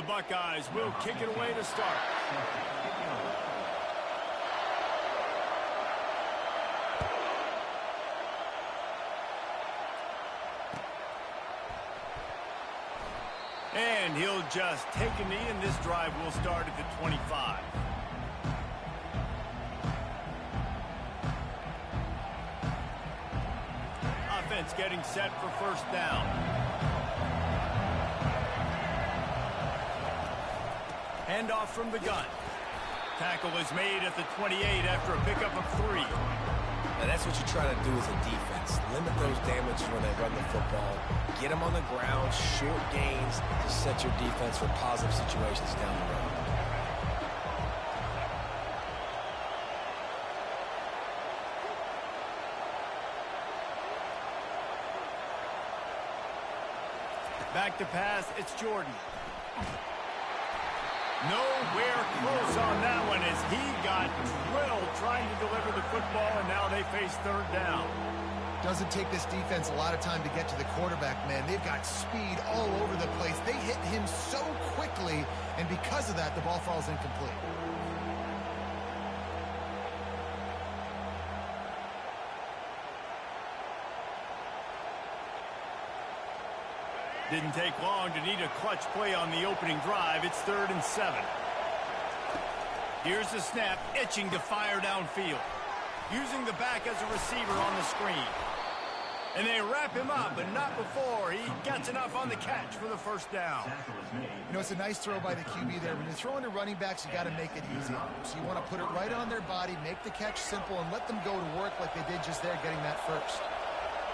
The Buckeyes will kick it away to start. And he'll just take a knee, and this drive will start at the 25. Offense getting set for first down. Handoff from the gun. Tackle is made at the 28 after a pickup of 3. Now that's what you try to do as a defense. Limit those damages when they run the football. Get them on the ground, short gains to set your defense for positive situations down the road. Back to pass, it's Jordan. Nowhere close on that one as he got drilled trying to deliver the football, and now they face third down. Doesn't take this defense a lot of time to get to the quarterback, man. They've got speed all over the place. They hit him so quickly, and because of that, the ball falls incomplete. Didn't take long to need a clutch play on the opening drive. It's 3rd and 7. Here's the snap, itching to fire downfield. Using the back as a receiver on the screen. And they wrap him up, but not before he gets enough on the catch for the first down. You know, it's a nice throw by the QB there. When you're throwing to running backs, you got to make it easy. So you want to put it right on their body, make the catch simple, and let them go to work like they did just there, getting that first.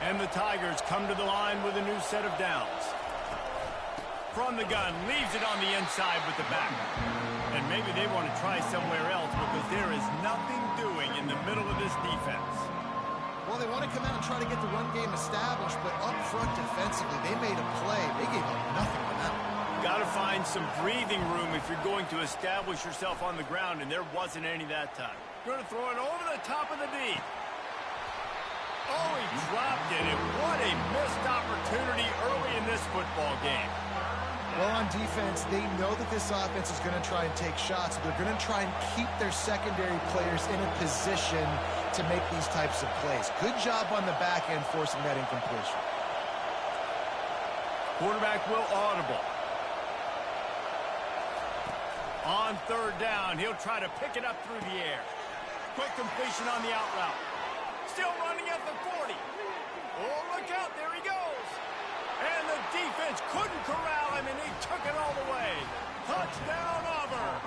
And the Tigers come to the line with a new set of downs. From the gun, leaves it on the inside with the back. And maybe they want to try somewhere else because there is nothing doing in the middle of this defense. Well, they want to come out and try to get the run game established, but up front defensively, they made a play. They gave up nothing on that one. Got to find some breathing room if you're going to establish yourself on the ground, and there wasn't any that time. Going to throw it over the top of the D. Oh, he dropped it, and what a missed opportunity early in this football game. Well, on defense, they know that this offense is going to try and take shots. They're going to try and keep their secondary players in a position to make these types of plays. Good job on the back end forcing that incompletion. Quarterback will audible. On 3rd down, he'll try to pick it up through the air. Quick completion on the out route. Still running at the 40. Oh, look out, there he goes. And the defense couldn't corral him, and he took it all the way. Touchdown, Auburn.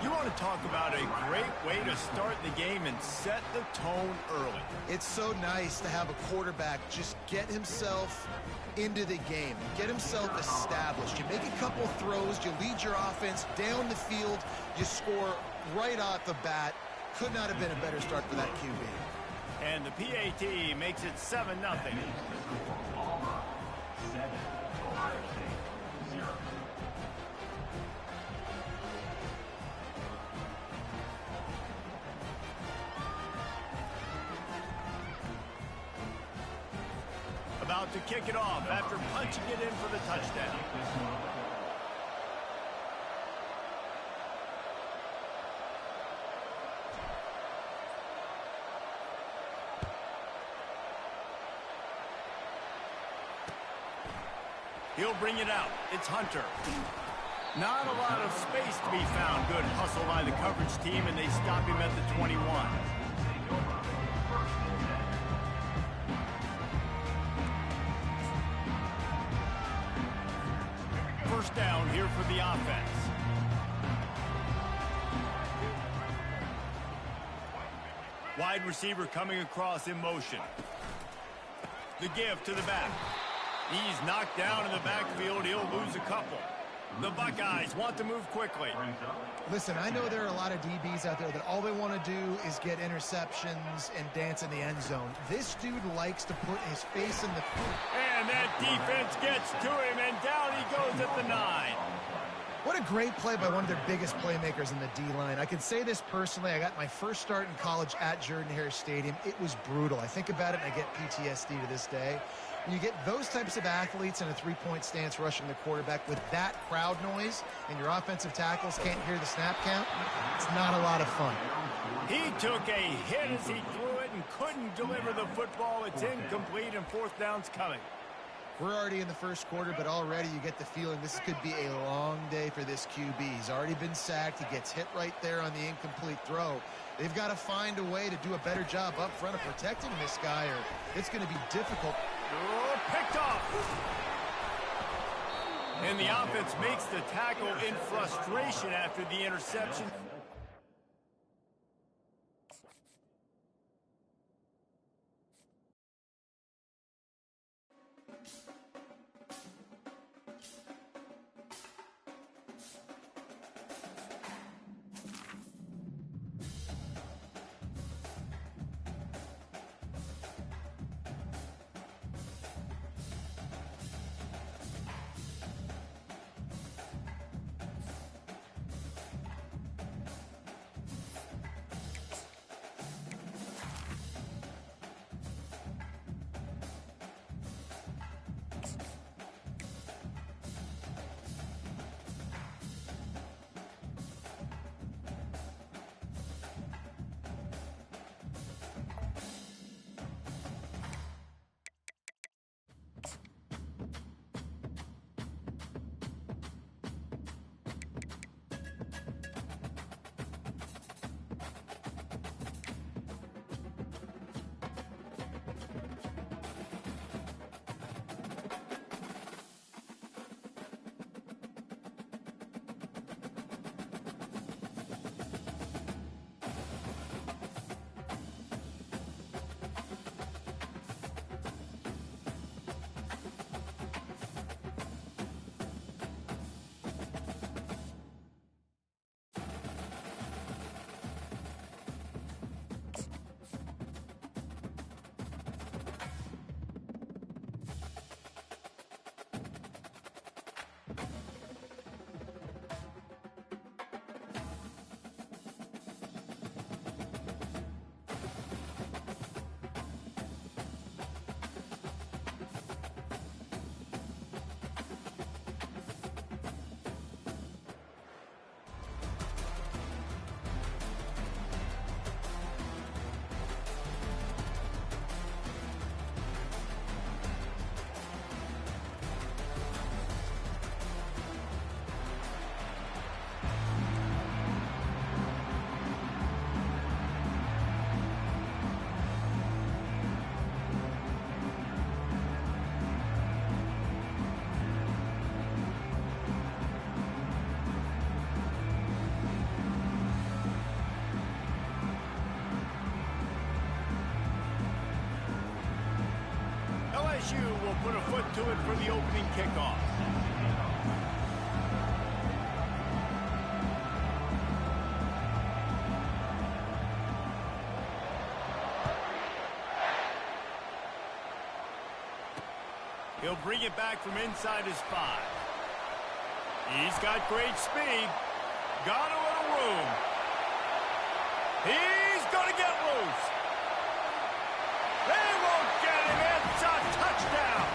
You want to talk about a great way to start the game and set the tone early. It's so nice to have a quarterback just get himself into the game, get himself established. You make a couple throws, you lead your offense down the field, you score right off the bat. Could not have been a better start for that QB. And the PAT makes it 7-0. About to kick it off after punching it in for the touchdown. He'll bring it out. It's Hunter. Not a lot of space to be found. Good hustle by the coverage team, and they stop him at the 21. First down here for the offense. Wide receiver coming across in motion. The give to the back. He's knocked down in the backfield. He'll lose a couple. The Buckeyes want to move quickly. Listen, I know there are a lot of DBs out there that all they want to do is get interceptions and dance in the end zone. This dude likes to put his face in the... And that defense gets to him, and down he goes at the 9. What a great play by one of their biggest playmakers in the D-line. I can say this personally. I got my first start in college at Jordan-Hare Stadium. It was brutal. I think about it and I get PTSD to this day. When you get those types of athletes in a three-point stance rushing the quarterback with that crowd noise and your offensive tackles can't hear the snap count, it's not a lot of fun. He took a hit as he threw it and couldn't deliver the football. It's incomplete and fourth down's coming. We're already in the first quarter, but already you get the feeling this could be a long day for this QB. He's already been sacked. He gets hit right there on the incomplete throw. They've got to find a way to do a better job up front of protecting this guy, or it's going to be difficult. Oh, picked off. And the offense makes the tackle in frustration after the interception. LSU will put a foot to it for the opening kickoff. He'll bring it back from inside his 5. He's got great speed. Got a little room. He's going to get loose. They won't get him. It's a touchdown.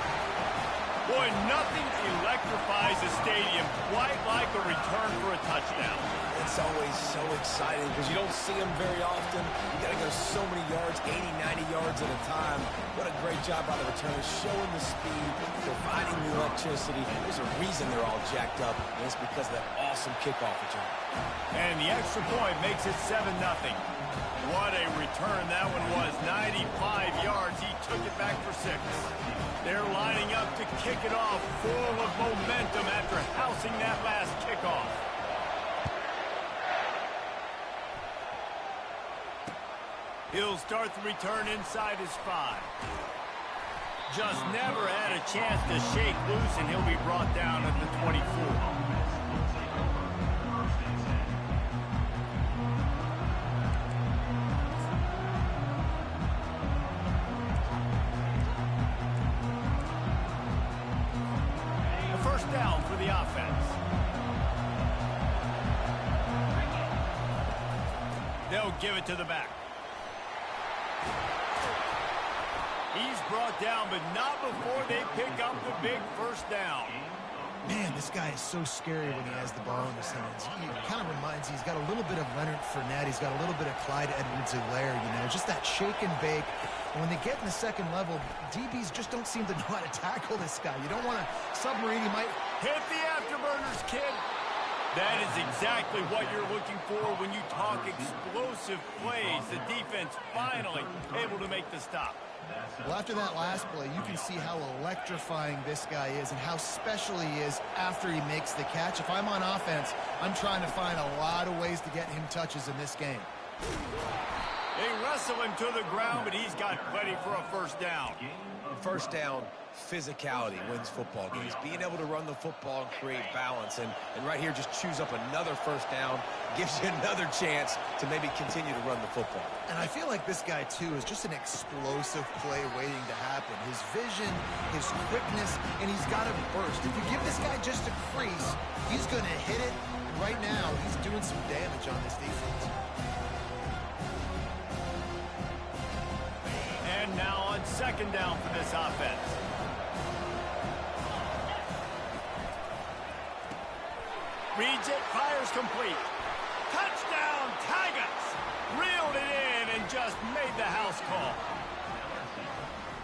Boy, nothing electrifies a stadium quite like a return for a touchdown. It's always so exciting because you don't see them very often. You got to go so many yards, 80, 90 yards at a time. What a great job by the returners, showing the speed, providing the electricity. There's a reason they're all jacked up, and it's because of that awesome kickoff return. And the extra point makes it 7-0. What a return that one was. 95 yards. He took it back for 6. They're lining up to kick it off, full of momentum after housing that last kickoff. He'll start the return inside his 5. Just never had a chance to shake loose, and he'll be brought down at the 24. Down for the offense. They'll give it to the back. He's brought down, but not before they pick up the big first down. Man, this guy is so scary when he has the ball in his hands. He kind of reminds me, he's got a little bit of Leonard Fournette. He's got a little bit of Clyde Edwards-Helaire, you know, just that shake and bake. And when they get in the second level, DBs just don't seem to know how to tackle this guy. You don't want to submarine. He might hit the afterburners, kid. That is exactly what you're looking for when you talk explosive plays. The defense finally able to make the stop. Well, after that last play, you can see how electrifying this guy is and how special he is after he makes the catch. If I'm on offense, I'm trying to find a lot of ways to get him touches in this game. They wrestle him to the ground, but he's got plenty for a first down. First down, physicality wins football games. Being able to run the football and create balance. And right here, just choose up another first down. Gives you another chance to maybe continue to run the football. And I feel like this guy, too, is just an explosive play waiting to happen. His vision, his quickness, and he's got a burst. If you give this guy just a crease, he's going to hit it. Right now, he's doing some damage on this defense. And now on second down for this offense. Reads it, fires complete. Touchdown, Tigers! Reeled it in and just made the house call.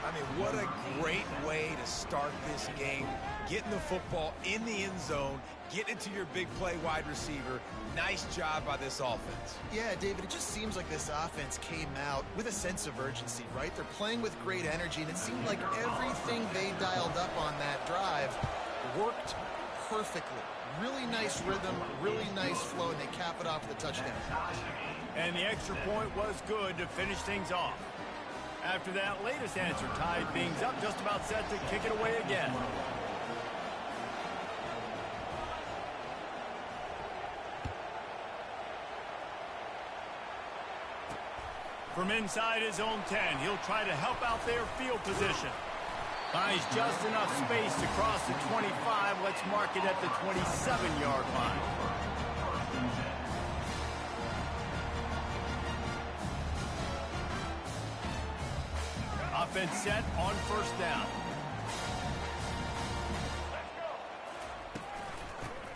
I mean, what a great way to start this game. Getting the football in the end zone, getting it to your big play wide receiver. Nice job by this offense. Yeah, David, it just seems like this offense came out with a sense of urgency, right? They're playing with great energy, and it seemed like everything they dialed up on that drive worked perfectly. Really nice rhythm, really nice flow, and they cap it off with a touchdown. And the extra point was good to finish things off. After that latest answer tied things up, just about set to kick it away again. From inside his own 10, he'll try to help out their field position. Finds just enough space to cross the 25. Let's mark it at the 27-yard line. Offense set on first down.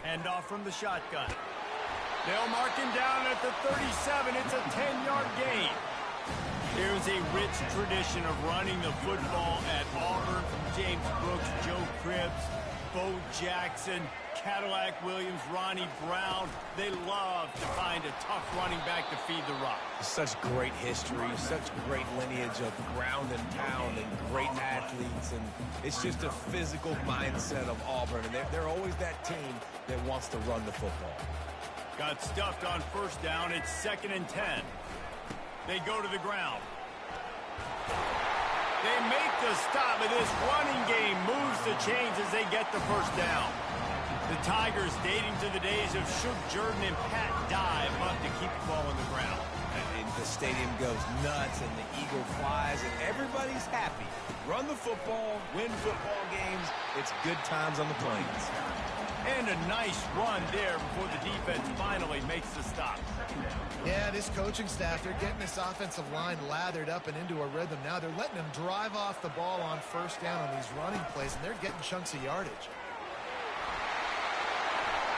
Hand off from the shotgun. They'll mark him down at the 37. It's a 10-yard gain. There's a rich tradition of running the football at Auburn from James Brooks, Joe Cribbs, Bo Jackson, Cadillac Williams, Ronnie Brown. They love to find a tough running back to feed the rock. Such great history, such great lineage of ground and pound and great athletes. And it's just a physical mindset of Auburn. And they're always that team that wants to run the football. Got stuffed on first down. It's 2nd and 10. They go to the ground. They make the stop, but this running game moves the chains as they get the first down. The Tigers, dating to the days of Shug Jordan and Pat Dye, love to keep the ball on the ground. And the stadium goes nuts, and the eagle flies, and everybody's happy. Run the football, win football games. It's good times on the plains. And a nice run there before the defense finally makes the stop. Yeah, this coaching staff, they're getting this offensive line lathered up and into a rhythm. Now they're letting them drive off the ball on first down on these running plays, and they're getting chunks of yardage.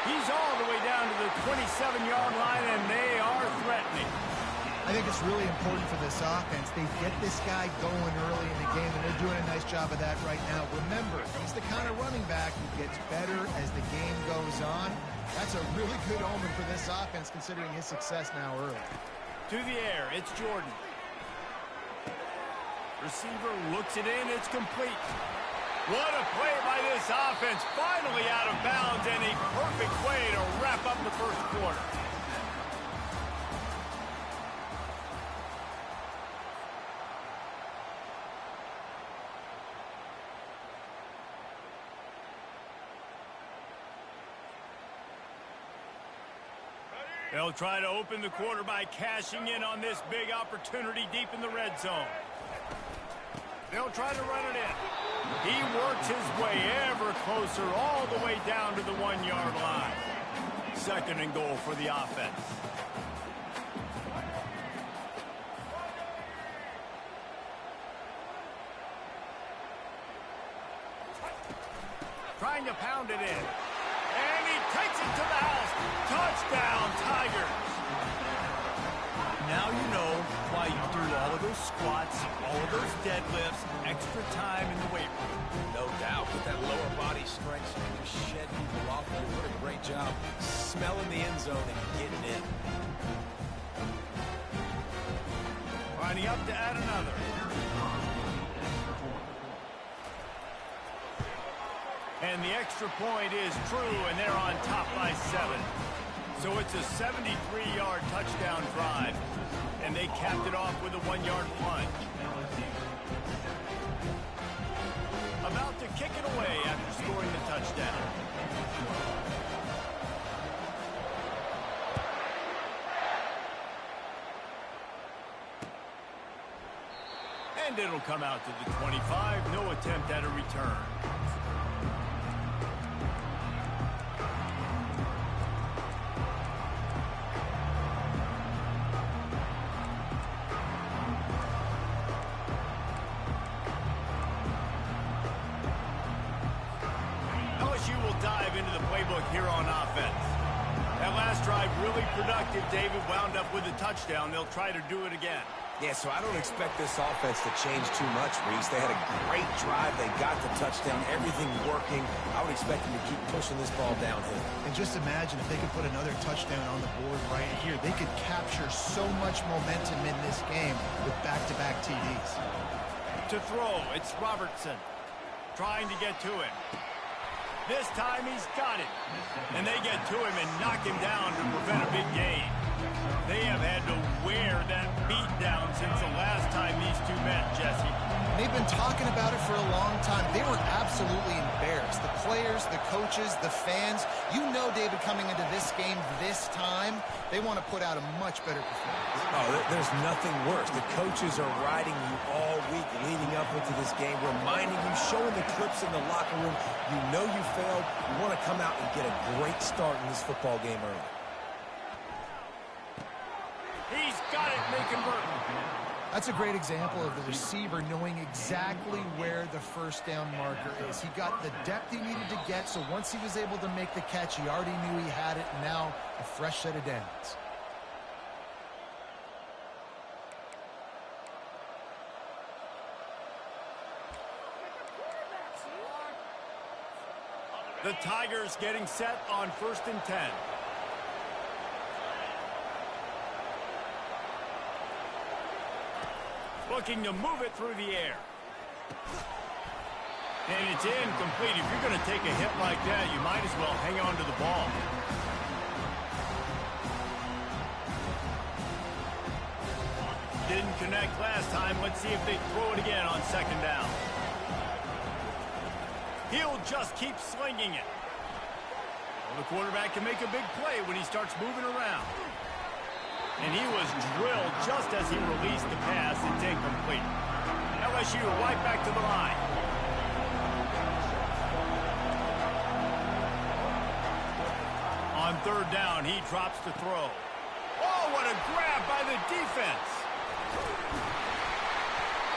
He's all the way down to the 27-yard line, and they are threatening. I think it's really important for this offense. They get this guy going early in the game, and they're doing a nice job of that right now. Remember, he's the kind of running back who gets better as the game goes on. That's a really good omen for this offense, considering his success now early. To the air, it's Jordan. Receiver looks it in, it's complete. What a play by this offense, finally out of bounds, and a perfect way to wrap up the first quarter. They'll try to open the quarter by cashing in on this big opportunity deep in the red zone. They'll try to run it in. He works his way ever closer all the way down to the 1-yard line. 2nd and goal for the offense. trying to pound it in. And he takes it to the house. Touchdown, Tigers. Now you know why you do all of those squats, all of those deadlifts, extra time in the weight room. No doubt. With that lower body strength, so you can shed people off. You did a great job smelling the end zone and getting in. Lining up to add another. And the extra point is true, and they're on top by 7. So it's a 73-yard touchdown drive, and they capped it off with a 1-yard plunge. About to kick it away after scoring the touchdown. And it'll come out to the 25. No attempt at a return. LSU will dive into the playbook here on offense. That last drive really productive. David wound up with a touchdown. They'll try to do it again. Yeah, so I don't expect this offense to change too much, Reese. They had a great drive. They got the touchdown. Everything working. I would expect them to keep pushing this ball downhill. And just imagine if they could put another touchdown on the board right here. They could capture so much momentum in this game with back-to-back TDs. To throw, it's Robertson trying to get to him. This time he's got it. And they get to him and knock him down to prevent a big gain. They have had to wear that beat down since the last time these two met, Jesse. They've been talking about it for a long time. They were absolutely embarrassed. The players, the coaches, the fans. You know, David, coming into this game this time, they want to put out a much better performance. Oh, there's nothing worse. The coaches are riding you all week leading up into this game, reminding you, showing the clips in the locker room. You know you failed. You want to come out and get a great start in this football game early. He's got it, and they convert. That's a great example of the receiver knowing exactly where the first down marker is. He got the depth he needed to get, so once he was able to make the catch, he already knew he had it, and now a fresh set of downs. The Tigers getting set on 1st and 10. Looking to move it through the air. And it's incomplete. If you're going to take a hit like that, you might as well hang on to the ball. Didn't connect last time. Let's see if they throw it again on 2nd down. He'll just keep slinging it. Well, the quarterback can make a big play when he starts moving around. And he was drilled just as he released the pass. It's incomplete. LSU right back to the line. On 3rd down, he drops to throw. Oh, what a grab by the defense.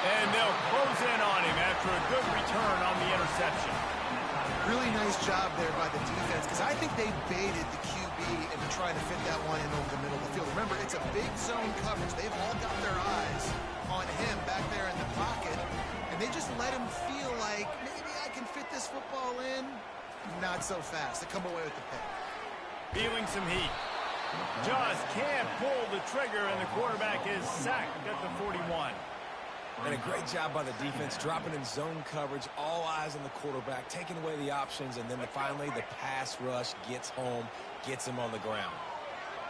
And they'll close in on him after a good return on the interception. Really nice job there by the defense, because I think they baited the QB into trying to fit that one in over the middle of the field. Remember, it's a big zone coverage. They've all got their eyes on him back there in the pocket, and they just let him feel like, maybe I can fit this football in. Not so fast. They come away with the pick. Feeling some heat. Just can't pull the trigger, and the quarterback is sacked at the 41. And a great job by the defense, dropping in zone coverage, all eyes on the quarterback, taking away the options, and then finally the pass rush gets home, gets him on the ground.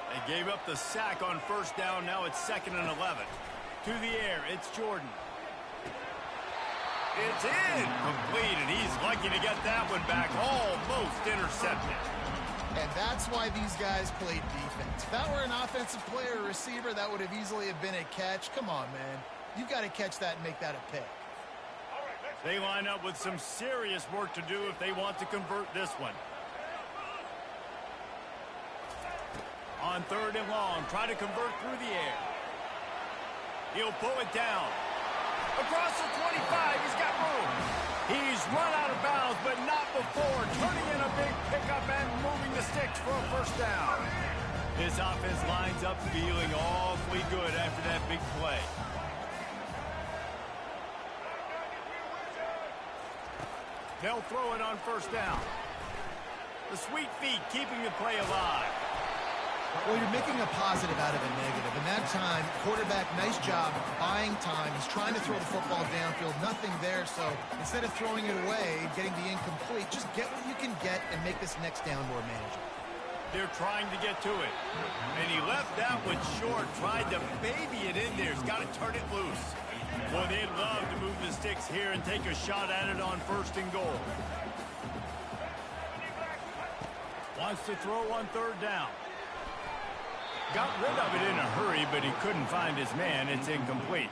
They gave up the sack on 1st down. Now it's 2nd and 11. To the air, it's Jordan. It's incomplete, and he's lucky to get that one back. Almost intercepted. And that's why these guys played defense. If that were an offensive player or receiver, that would have easily have been a catch. Come on, man. You've got to catch that and make that a pick. They line up with some serious work to do if they want to convert this one. On 3rd and long, try to convert through the air. He'll pull it down. Across the 25, he's got room. He's run out of bounds, but not before turning in a big pickup and moving the sticks for a first down. This offense lines up feeling awfully good after that big play. They'll throw it on first down. The sweet feet keeping the play alive. Well, you're making a positive out of a negative. And that time, quarterback, nice job buying time. He's trying to throw the football downfield. Nothing there. So instead of throwing it away, getting the incomplete, just get what you can get and make this next down more manageable. They're trying to get to it. And he left that one short. Tried to baby it in there. He's got to turn it loose. Well, they'd love to move the sticks here and take a shot at it on first and goal. Wants to throw on third down. Got rid of it in a hurry, but he couldn't find his man. It's incomplete.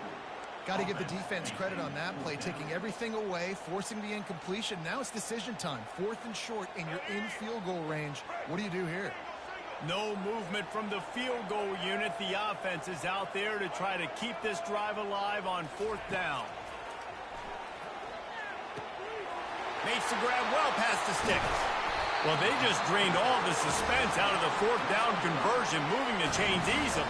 Got to give the defense credit on that play, taking everything away, forcing the incompletion. Now it's decision time. 4th and short, and you're in field goal range. What do you do here? No movement from the field goal unit. The offense is out there to try to keep this drive alive on 4th down. Makes the grab well past the sticks. Well, they just drained all the suspense out of the 4th down conversion, moving the chains easily.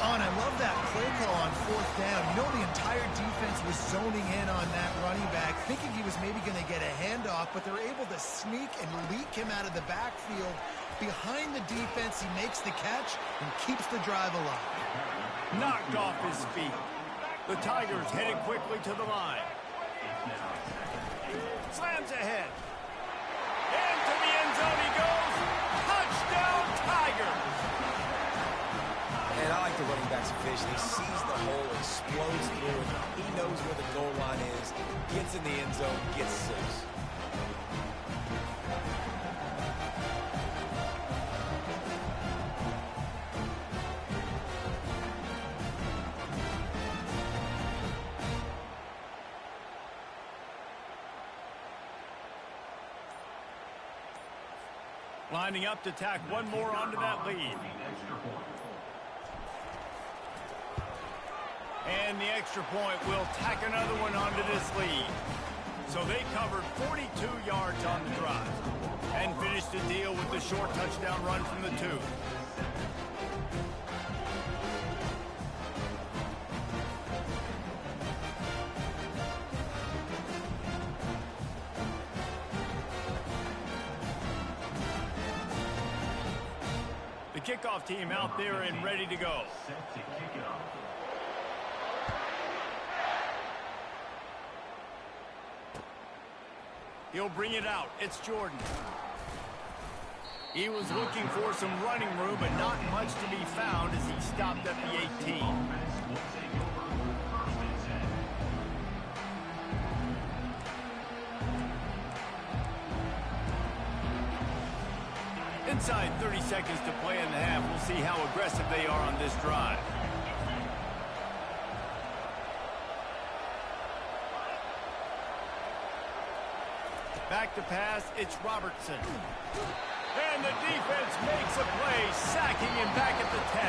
Oh, and I love that play call on 4th down. You know, the entire defense was zoning in on that running back, thinking he was maybe going to get a handoff, but they're able to sneak and leak him out of the backfield. Behind the defense, he makes the catch and keeps the drive alive. Knocked off his feet. The Tigers headed quickly to the line. Slams ahead. Into the end zone he goes. Touchdown, Tigers! And I like the running back's vision. He sees the hole, explodes through it. He knows where the goal line is. Gets in the end zone, gets 6. Lining up to tack one more onto that lead. And the extra point will tack another one onto this lead. So they covered 42 yards on the drive and finished the deal with the short touchdown run from the 2. The kickoff team out there and ready to go. He'll bring it out. It's Jordan. He was looking for some running room, but not much to be found as he stopped at the 18. Inside 30 seconds to play in the half. We'll see how aggressive they are on this drive. Back to pass, it's Robertson. And the defense makes a play, sacking him back at the 10.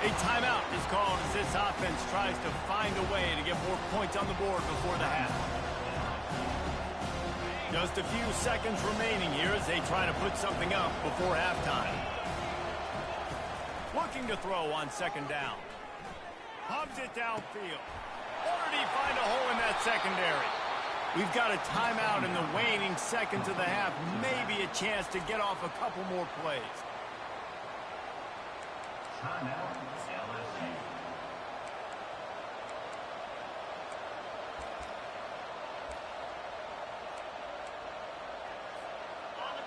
A timeout is called as this offense tries to find a way to get more points on the board before the half. Just a few seconds remaining here as they try to put something up before halftime. Looking to throw on second down. Pumps it downfield. Or did he find a hole in that secondary? We've got a timeout in the waning seconds of the half. Maybe a chance to get off a couple more plays.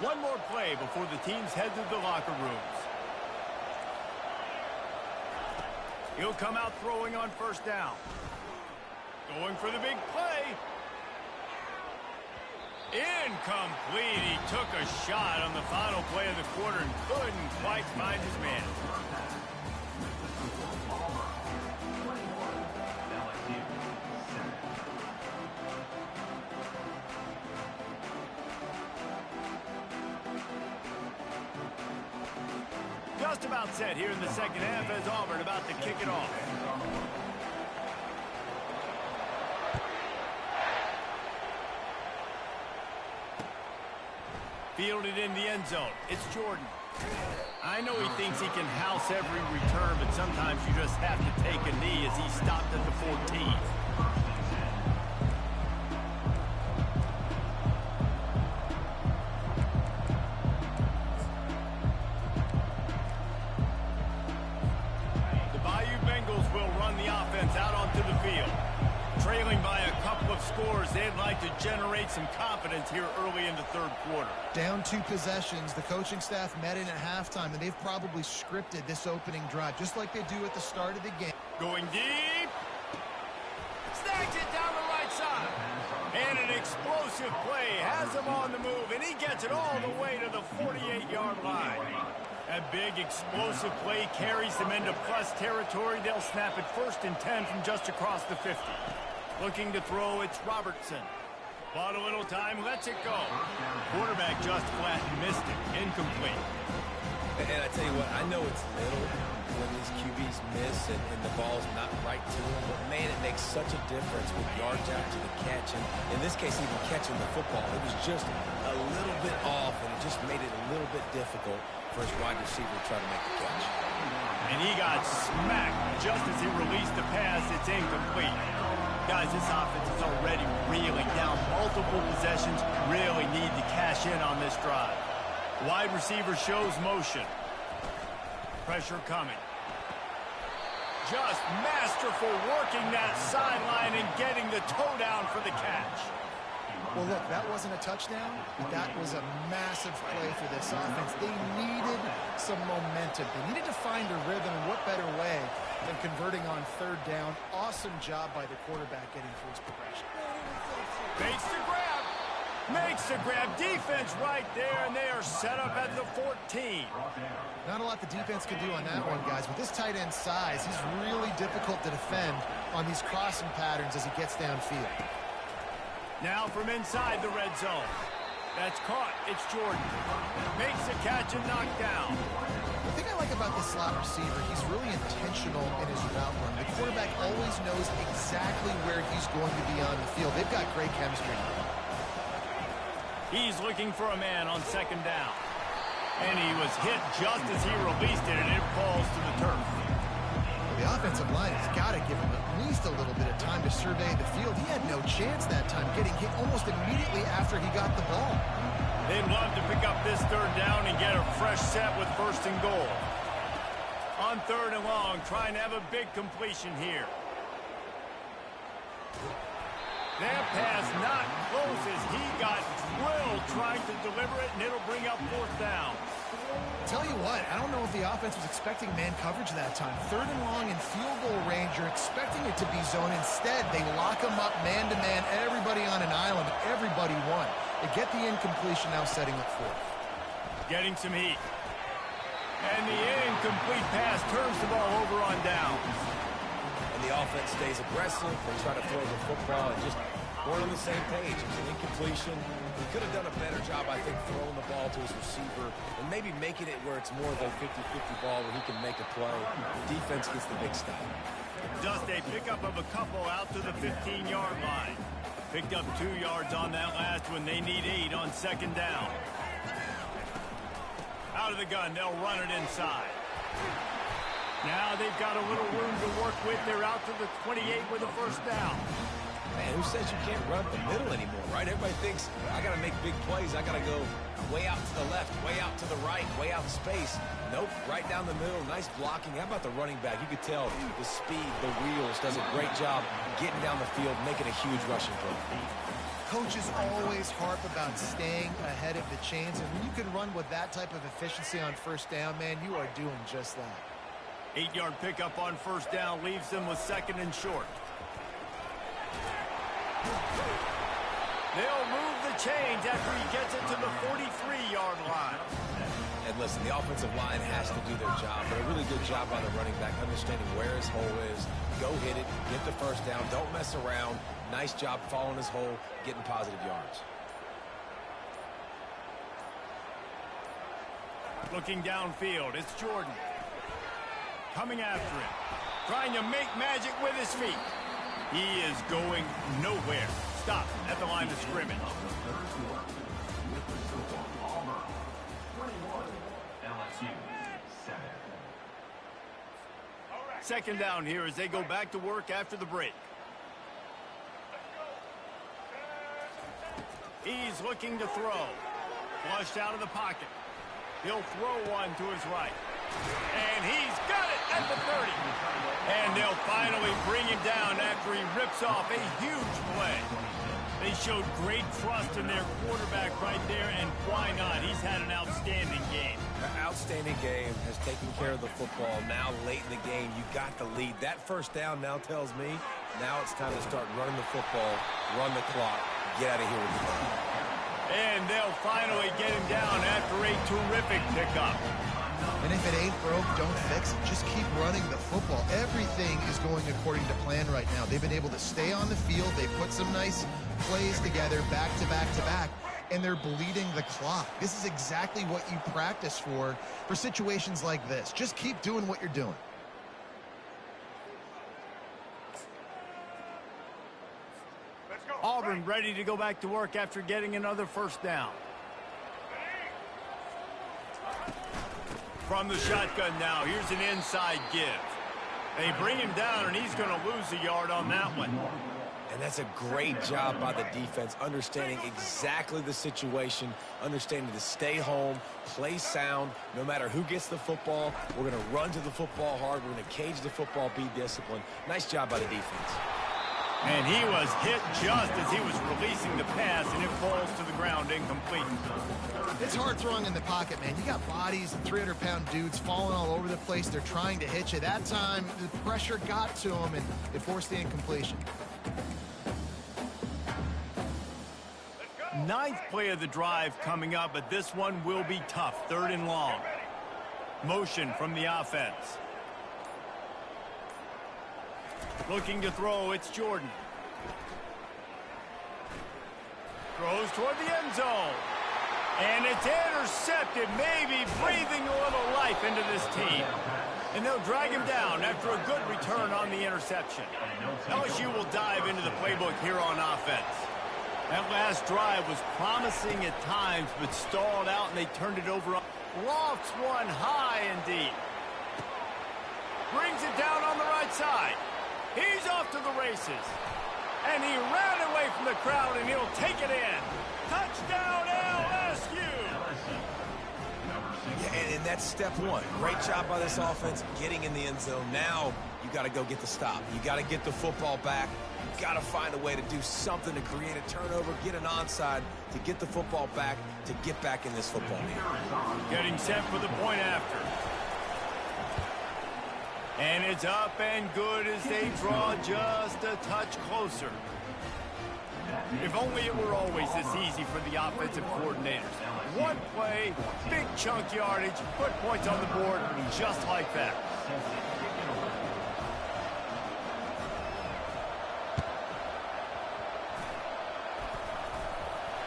One more play before the teams head to the locker rooms. He'll come out throwing on first down. Going for the big play. Incomplete. He took a shot on the final play of the quarter and couldn't quite find his man. Just about set here in the second half as Auburn about to kick it off. Fielded in the end zone. It's Jordan. I know he thinks he can house every return, but sometimes you just have to take a knee as he stopped at the 14. Out onto the field. Trailing by a couple of scores, they'd like to generate some confidence here early in the third quarter. Down 2 possessions, the coaching staff met in at halftime, and they've probably scripted this opening drive, just like they do at the start of the game. Going deep. Snags it down the right side. And an explosive play has him on the move, and he gets it all the way to the 48-yard line. That big explosive play carries them into plus territory. They'll snap it 1st and 10 from just across the 50. Looking to throw, it's Robertson. Bought a little time, lets it go. Quarterback just flat missed it. Incomplete. And I tell you what, I know it's little when these QBs miss and the ball's not right to them, but man, it makes such a difference with yards after the catch. And in this case, even catching the football, it was just a little bit off, and it just made it a little bit difficult for his wide receiver to try to make the catch. And he got smacked just as he released the pass. It's incomplete. Guys, this offense is already reeling down multiple possessions. Really need to cash in on this drive. Wide receiver shows motion. Pressure coming. Just masterful working that sideline and getting the toe down for the catch. Well, look, that wasn't a touchdown, but that was a massive play for this offense. They needed some momentum. They needed to find a rhythm, and what better way than converting on 3rd down. Awesome job by the quarterback getting through his progression. Makes the grab. Makes the grab. Defense right there, and they are set up at the 14. Not a lot the defense can do on that one, guys. With this tight end size, he's really difficult to defend on these crossing patterns as he gets downfield. Now from inside the red zone. That's caught. It's Jordan. Makes the catch and knocked down. The thing I like about the slot receiver, he's really intentional in his route run. The quarterback always knows exactly where he's going to be on the field. They've got great chemistry. He's looking for a man on 2nd down. And he was hit just as he released it, and it falls to the turf. The offensive line has got to give him at least a little bit of time to survey the field. He had no chance that time, getting hit almost immediately after he got the ball. They'd love to pick up this 3rd down and get a fresh set with 1st and goal. On 3rd and long, trying to have a big completion here. That pass not close as he got drilled trying to deliver it, and it'll bring up 4th down. Tell you what, I don't know if the offense was expecting man coverage that time. 3rd and long in field goal range, you're expecting it to be zone. Instead, they lock them up man-to-man, everybody on an island, everybody won. They get the incompletion, now setting up 4th. Getting some heat. And the incomplete pass turns the ball over on down. And the offense stays aggressive. They try to throw the football and just weren't on the same page. It was an incompletion. He could have done a better job, I think, throwing the ball to his receiver and maybe making it where it's more of a 50-50 ball where he can make a play. The defense gets the big stop. Just a pickup of a couple out to the 15-yard line. Picked up 2 yards on that last one. They need 8 on 2nd down. Out of the gun, they'll run it inside. Now they've got a little room to work with. They're out to the 28 with a 1st down. Man, who says you can't run the middle anymore, right? Everybody thinks, I got to make big plays. I got to go way out to the left, way out to the right, way out in space. Nope, right down the middle. Nice blocking. How about the running back? You could tell the speed, the wheels, does a great job getting down the field, making a huge rushing play. Coaches always harp about staying ahead of the chains, and when you can run with that type of efficiency on 1st down, man, you are doing just that. 8-yard pickup on 1st down leaves them with 2nd and short. They'll move the chains after he gets it to the 43-yard line. And listen, the offensive line has to do their job, but a really good job by the running back, understanding where his hole is. Go hit it, get the 1st down, don't mess around. Nice job following his hole, getting positive yards. Looking downfield, it's Jordan. Coming after him. Trying to make magic with his feet. He is going nowhere. Stop at the line of scrimmage. Second down here as they go back to work after the break. He's looking to throw. Flushed out of the pocket. He'll throw one to his right. And he's got it at the 30. And they'll finally bring him down after he rips off a huge play. They showed great trust in their quarterback right there, and why not? He's had an outstanding game. An outstanding game, has taken care of the football. Now, late in the game, you got the lead. That first down now tells me now it's time to start running the football, run the clock, get out of here with the ball. And they'll finally get him down after a terrific pickup. And if it ain't broke, don't fix it. Just keep running the football. Everything is going according to plan right now. They've been able to stay on the field. They put some nice plays together back to back to back, and they're bleeding the clock. This is exactly what you practice for situations like this. Just keep doing what you're doing. Auburn ready to go back to work after getting another first down. From the shotgun now, here's an inside give. They bring him down, and he's going to lose a yard on that one. And that's a great job by the defense, understanding exactly the situation, understanding to stay home, play sound. No matter who gets the football, we're going to run to the football hard. We're going to cage the football, be disciplined. Nice job by the defense. And he was hit just as he was releasing the pass, and it falls to the ground incomplete. It's hard throwing in the pocket, man. You got bodies and 300-pound dudes falling all over the place. They're trying to hit you. That time, the pressure got to him, and it forced the incompletion. Ninth play of the drive coming up, but this one will be tough. Third and long. Motion from the offense. Looking to throw, it's Jordan. Throws toward the end zone. And it's intercepted, maybe breathing a little life into this team. And they'll drag him down after a good return on the interception. LSU will dive into the playbook here on offense. That last drive was promising at times, but stalled out, and they turned it over. Lofts one high and deep. Brings it down on the right side. He's off to the races. And he ran away from the crowd, and he'll take it in. Touchdown, LSU! Yeah, and that's step one. Great job by this offense getting in the end zone. Now you got to go get the stop. You got to get the football back. You got to find a way to do something to create a turnover, get an onside, to get the football back, to get back in this football game. Getting set for the point after. And it's up and good as they draw just a touch closer. If only it were always this easy for the offensive coordinators. One play, big chunk yardage, put points on the board just like that.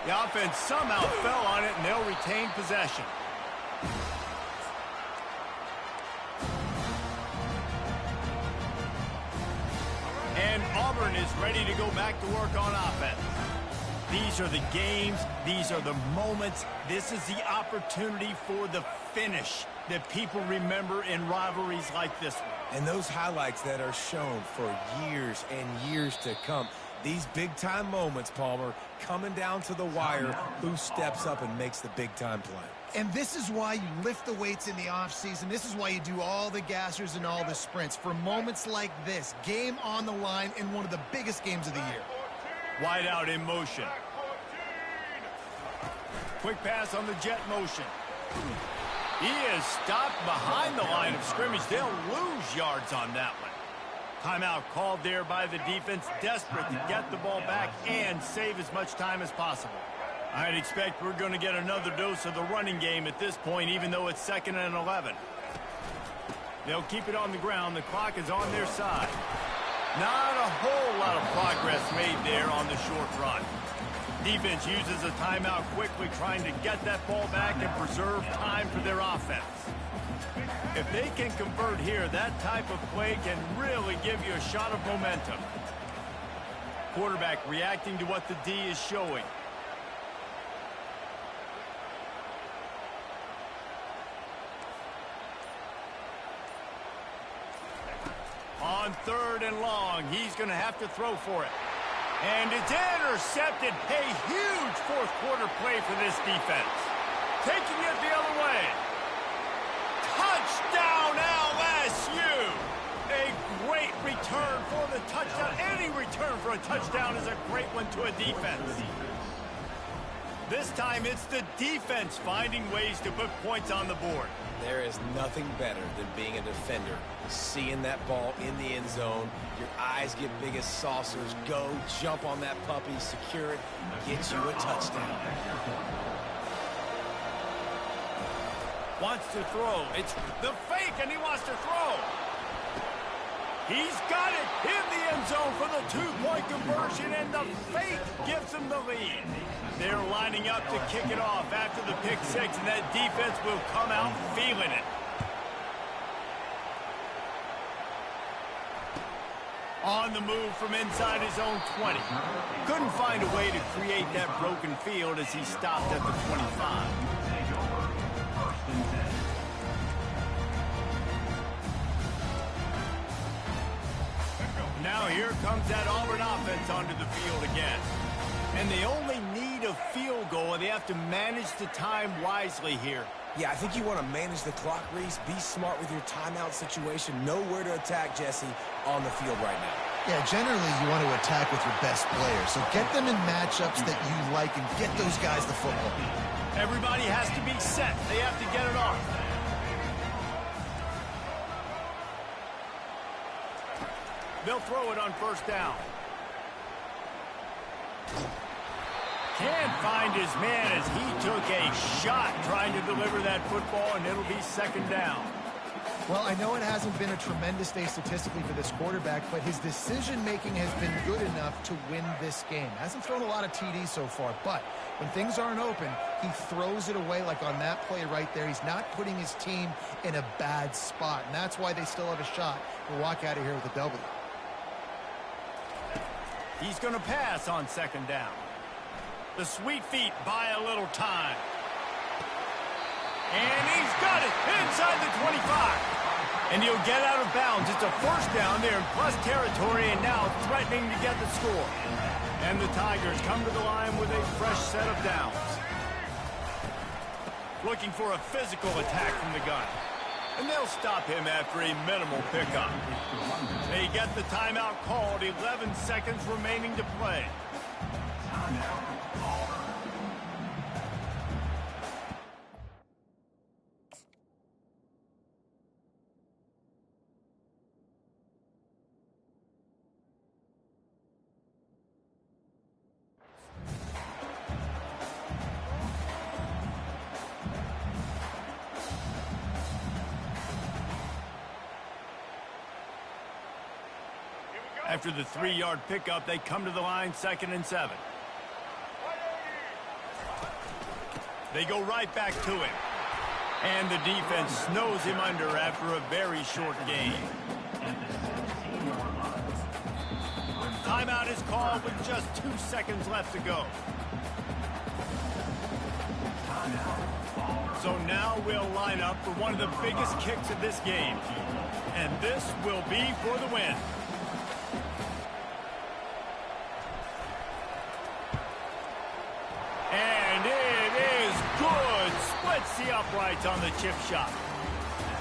The offense somehow fell on it, and they'll retain possession. And Auburn is ready to go back to work on offense. These are the games. These are the moments. This is the opportunity for the finish that people remember in rivalries like this one. And those highlights that are shown for years and years to come. These big-time moments, Palmer, coming down to the wire, who steps up and makes the big-time play. And this is why you lift the weights in the offseason. This is why you do all the gassers and all the sprints. For moments like this, game on the line in one of the biggest games of the year. Wide out in motion. Quick pass on the jet motion. He is stopped behind the line of scrimmage. They'll lose yards on that one. Timeout called there by the defense, desperate to get the ball back and save as much time as possible. I'd expect we're going to get another dose of the running game at this point, even though it's 2nd and 11. They'll keep it on the ground. The clock is on their side. Not a whole lot of progress made there on the short run. Defense uses a timeout quickly, trying to get that ball back and preserve time for their offense. If they can convert here, that type of play can really give you a shot of momentum. Quarterback reacting to what the D is showing. On 3rd and long, he's going to have to throw for it. And it's intercepted. A huge fourth quarter play for this defense. Taking it the other way. Touchdown LSU! A great return for the touchdown. Any return for a touchdown is a great one to a defense. This time it's the defense finding ways to put points on the board. There is nothing better than being a defender. Seeing that ball in the end zone, your eyes get big as saucers. Go, jump on that puppy, secure it, get you a touchdown. Wants to throw. It's the fake, and he wants to throw. He's got it in the end zone for the two-point conversion, and the fake gives him the lead. They're lining up to kick it off after the pick six, and that defense will come out feeling it. On the move from inside his own 20. Couldn't find a way to create that broken field as he stopped at the 25. Now here comes that Auburn offense onto the field again. And they only need a field goal, and they have to manage the time wisely here. Yeah, I think you want to manage the clock, Reese. Be smart with your timeout situation. Know where to attack, Jesse, on the field right now. Yeah, generally you want to attack with your best players. So get them in matchups that you like and get those guys the football. Everybody has to be set. They have to get it off. They'll throw it on 1st down. Can't find his man as he took a shot trying to deliver that football, and it'll be 2nd down. Well, I know it hasn't been a tremendous day statistically for this quarterback, but his decision-making has been good enough to win this game. Hasn't thrown a lot of TDs so far, but when things aren't open, he throws it away like on that play right there. He's not putting his team in a bad spot, and that's why they still have a shot to walk out of here with a W. He's going to pass on 2nd down. The sweet feet buy a little time. And he's got it inside the 25. And he'll get out of bounds. It's a 1st down there in plus territory, and now threatening to get the score. And the Tigers come to the line with a fresh set of downs. Looking for a physical attack from the gun. And they'll stop him after a minimal pickup. They get the timeout called, 11 seconds remaining to play. After the 3-yard pickup, they come to the line 2nd and 7. They go right back to him. And the defense snows him under after a very short game. Timeout is called with just 2 seconds left to go. So now we'll line up for one of the biggest kicks of this game. And this will be for the win. And it is good. Splits the uprights on the chip shot.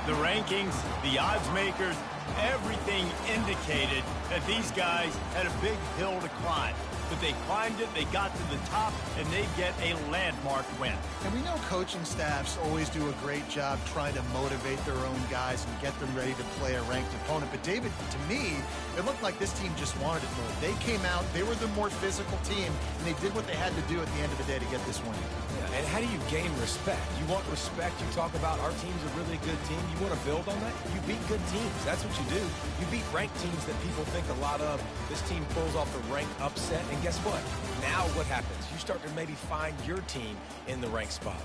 The rankings, the odds makers, everything indicated that these guys had a big hill to climb. But they climbed it, they got to the top, and they get a landmark win. And we know coaching staffs always do a great job trying to motivate their own guys and get them ready to play a ranked opponent. But David, to me, it looked like this team just wanted it more. They came out, they were the more physical team, and they did what they had to do at the end of the day to get this win. Yeah, and how do you gain respect? You want respect, you talk about our team's a really good team. You want to build on that? You beat good teams. That's what you do. You beat ranked teams that people think a lot of. This team pulls off the ranked upset, and guess what? Now what happens? You start to maybe find your team in the ranked spot.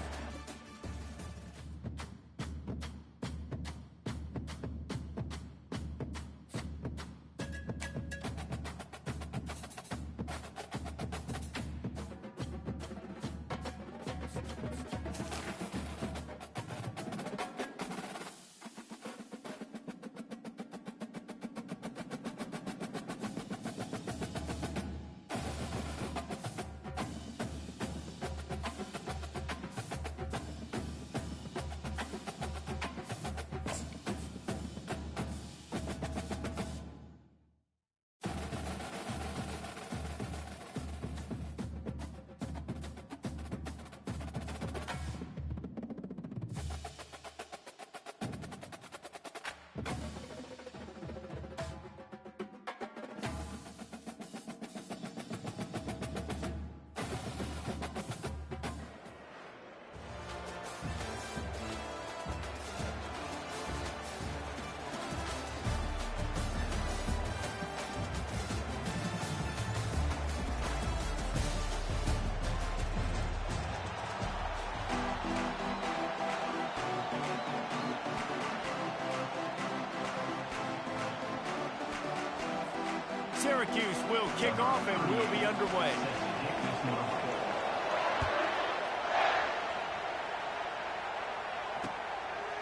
Syracuse will kick off and we'll be underway.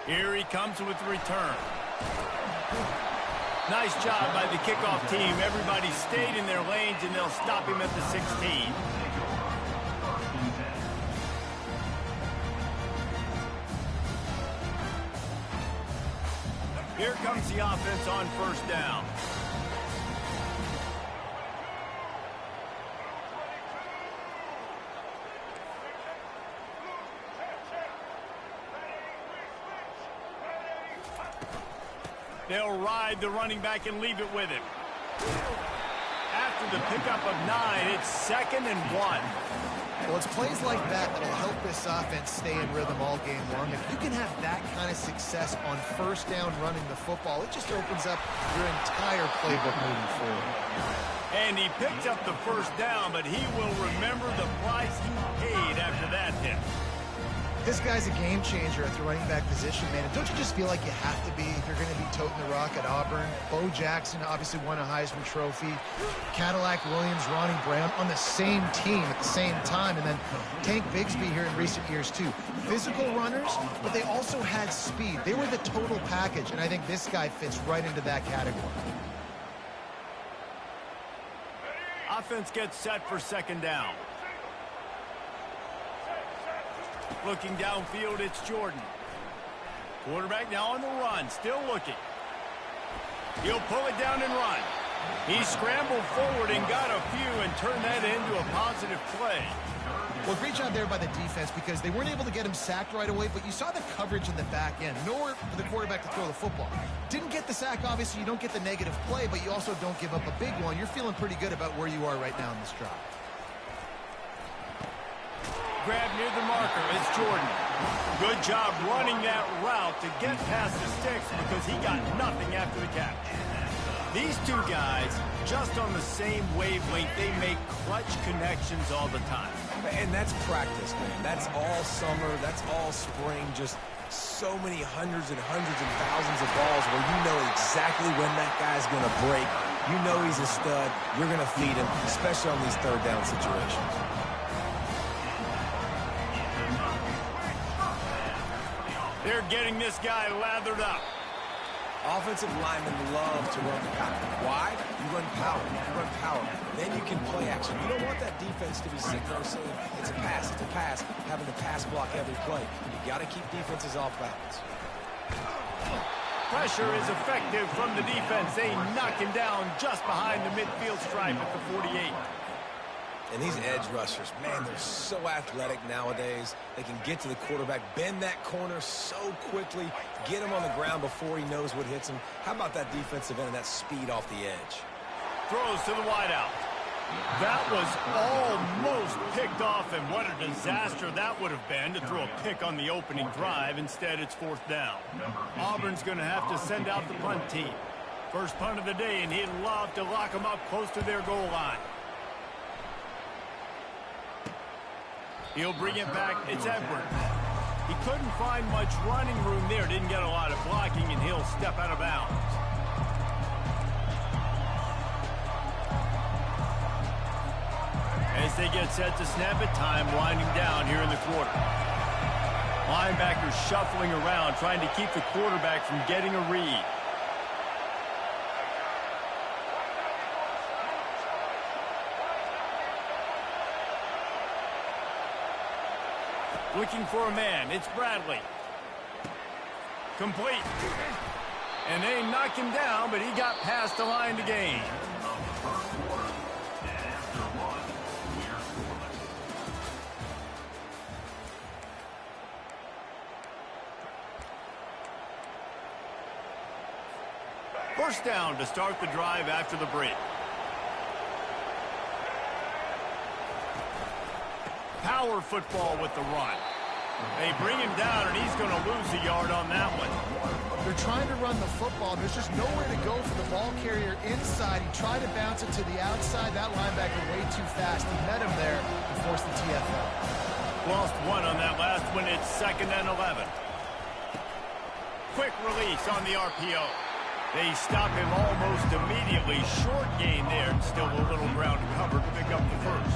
Here he comes with the return. Nice job by the kickoff team. Everybody stayed in their lanes, and they'll stop him at the 16. Here comes the offense on first down. They'll ride the running back and leave it with him. After the pickup of 9, it's 2nd and 1. Well, it's plays like that that'll help this offense stay in rhythm all game long. If you can have that kind of success on first down running the football, it just opens up your entire playbook moving forward. And he picked up the first down, but he will remember the price he paid after that hit. This guy's a game changer at the running back position, man. And don't you just feel like you have to be if you're going to be toting the rock at Auburn? Bo Jackson obviously won a Heisman Trophy. Cadillac Williams, Ronnie Brown on the same team at the same time. And then Tank Bigsby here in recent years, too. Physical runners, but they also had speed. They were the total package, and I think this guy fits right into that category. Offense gets set for 2nd down. Looking downfield, it's Jordan. Quarterback now on the run, still looking. He'll pull it down and run. He scrambled forward and got a few and turned that into a positive play. Well, great job there by the defense because they weren't able to get him sacked right away, but you saw the coverage in the back end. Nowhere for the quarterback to throw the football. Didn't get the sack, obviously. You don't get the negative play, but you also don't give up a big one. You're feeling pretty good about where you are right now in this drive. Grab near the marker, it's Jordan. Good job running that route to get past the sticks because he got nothing after the catch. These two guys, just on the same wavelength, they make clutch connections all the time. And that's practice, man. That's all summer. That's all spring. Just so many hundreds and thousands of balls where you know exactly when that guy's going to break. You know he's a stud. You're going to feed him, especially on these 3rd down situations. They're getting this guy lathered up. Offensive linemen love to run power. Why? You run power. You run power. Then you can play action. You don't want that defense to be sitting there saying, it's a pass, having to pass block every play. You got to keep defenses off balance. Pressure is effective from the defense. They knock him down just behind the midfield stripe at the 48. And these edge rushers, man, they're so athletic nowadays. They can get to the quarterback, bend that corner so quickly, get him on the ground before he knows what hits him. How about that defensive end and that speed off the edge? Throws to the wideout. That was almost picked off, and what a disaster that would have been to throw a pick on the opening drive. Instead, it's 4th down. Auburn's going to have to send out the punt team. First punt of the day, and he'd love to lock them up close to their goal line. He'll bring it back. It's Edwards. He couldn't find much running room there. Didn't get a lot of blocking, and he'll step out of bounds. As they get set to snap it, time winding down here in the quarter. Linebackers shuffling around, trying to keep the quarterback from getting a read. Looking for a man. It's Bradley. Complete. And they knocked him down, but he got past the line to gain. First down to start the drive after the break. Power football with the run. They bring him down, and he's going to lose a yard on that one. They're trying to run the football. There's just nowhere to go for the ball carrier inside. He tried to bounce it to the outside. That linebacker way too fast. He met him there and forced the TFL. Lost one on that last one. It's 2nd and 11. Quick release on the RPO. They stop him almost immediately. Short gain there, and still a little ground to cover to pick up the first.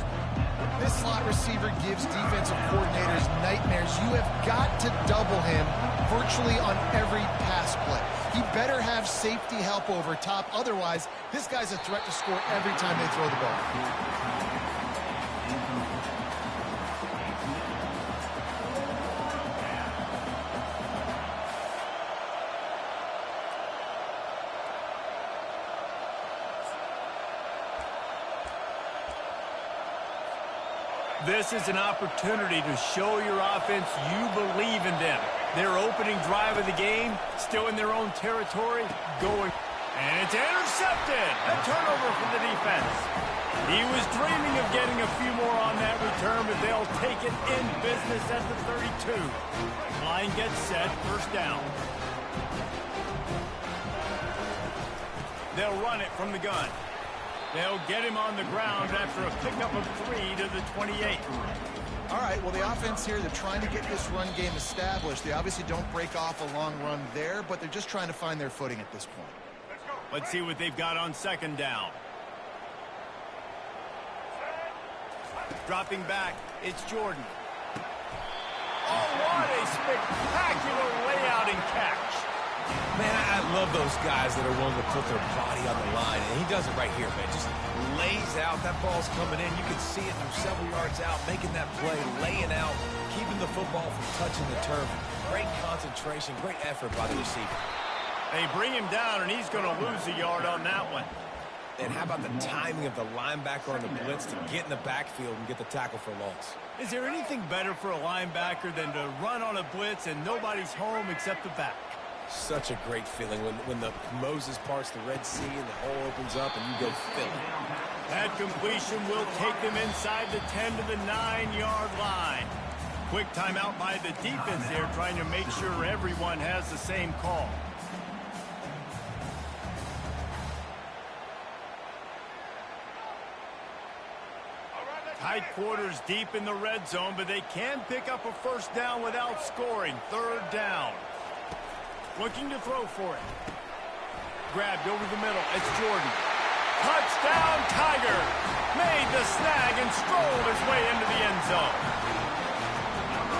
This slot receiver gives defensive coordinators nightmares. You have got to double him virtually on every pass play. He better have safety help over top. Otherwise, this guy's a threat to score every time they throw the ball. This is an opportunity to show your offense you believe in them. Their opening drive of the game, still in their own territory, going. And it's intercepted. A turnover for the defense. He was dreaming of getting a few more on that return, but they'll take it in business at the 32. Line gets set, first down. They'll run it from the gun. They'll get him on the ground after a pickup of 3 to the 28. All right, well, the offense here, they're trying to get this run game established. They obviously don't break off a long run there, but they're just trying to find their footing at this point. Let's see what they've got on second down. Dropping back, it's Jordan. Oh, what a spectacular layout and catch. Man, I love those guys that are willing to put their body on the line, and he does it right here, man. Just lays out. That ball's coming in. You can see it from several yards out, making that play, laying out, keeping the football from touching the turf. Great concentration, great effort by the receiver. They bring him down, and he's going to lose a yard on that one. And how about the timing of the linebacker on the blitz to get in the backfield and get the tackle for loss? Is there anything better for a linebacker than to run on a blitz and nobody's home except the back? Such a great feeling when the Moses parts the Red Sea and the hole opens up and you go fill it. That completion will take them inside the 10 to the 9-yard line. Quick timeout by the defense there, trying to make sure everyone has the same call. Tight quarters deep in the red zone, but they can pick up a first down without scoring. Third down. Looking to throw for it. Grabbed over the middle. It's Jordan. Touchdown, Tiger. Made the snag and strolled his way into the end zone.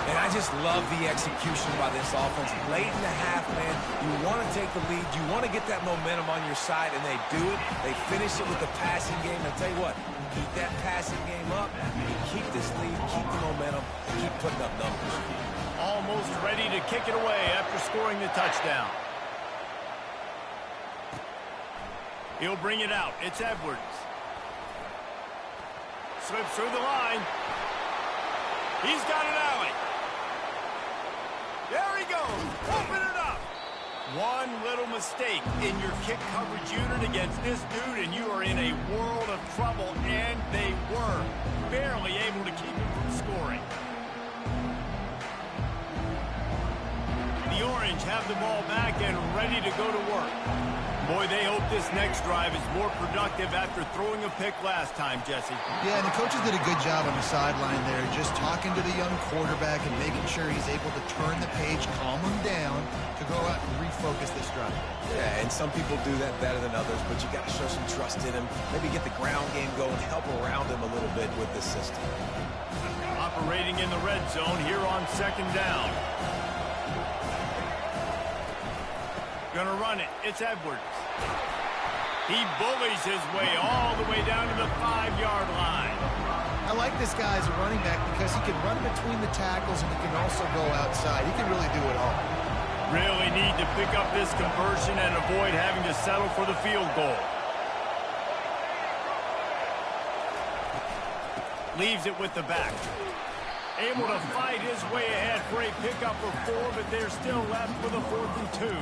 And I just love the execution by this offense. Late in the half, man, you want to take the lead. You want to get that momentum on your side, and they do it. They finish it with the passing game. And I'll tell you what, keep that passing game up. You keep this lead, keep the momentum, and keep putting up numbers. Almost ready to kick it away after scoring the touchdown. He'll bring it out. It's Edwards. Slips through the line. He's got an alley. There he goes. Open it up. One little mistake in your kick coverage unit against this dude, and you are in a world of trouble, and they were barely able to keep him from scoring. The Orange have the ball back and ready to go to work. Boy, they hope this next drive is more productive after throwing a pick last time, Jesse. Yeah, and the coaches did a good job on the sideline there, just talking to the young quarterback and making sure he's able to turn the page, calm him down, to go out and refocus this drive. Yeah, and some people do that better than others, but you got to show some trust in him. Maybe get the ground game going, help around him a little bit with the system. Operating in the red zone here on second down. Gonna run it. It's Edwards. He bullies his way all the way down to the 5-yard line. I like this guy as a running back because he can run between the tackles and he can also go outside. He can really do it all. Really need to pick up this conversion and avoid having to settle for the field goal. Leaves it with the back. Able to fight his way ahead for a pickup of 4, but they're still left with a 4th and 2.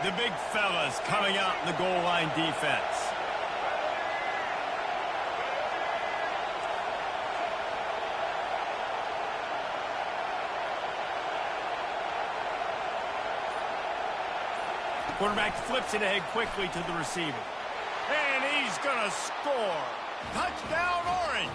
The big fellas coming out in the goal line defense. Quarterback flips it ahead quickly to the receiver. And he's gonna score. Touchdown, Orange.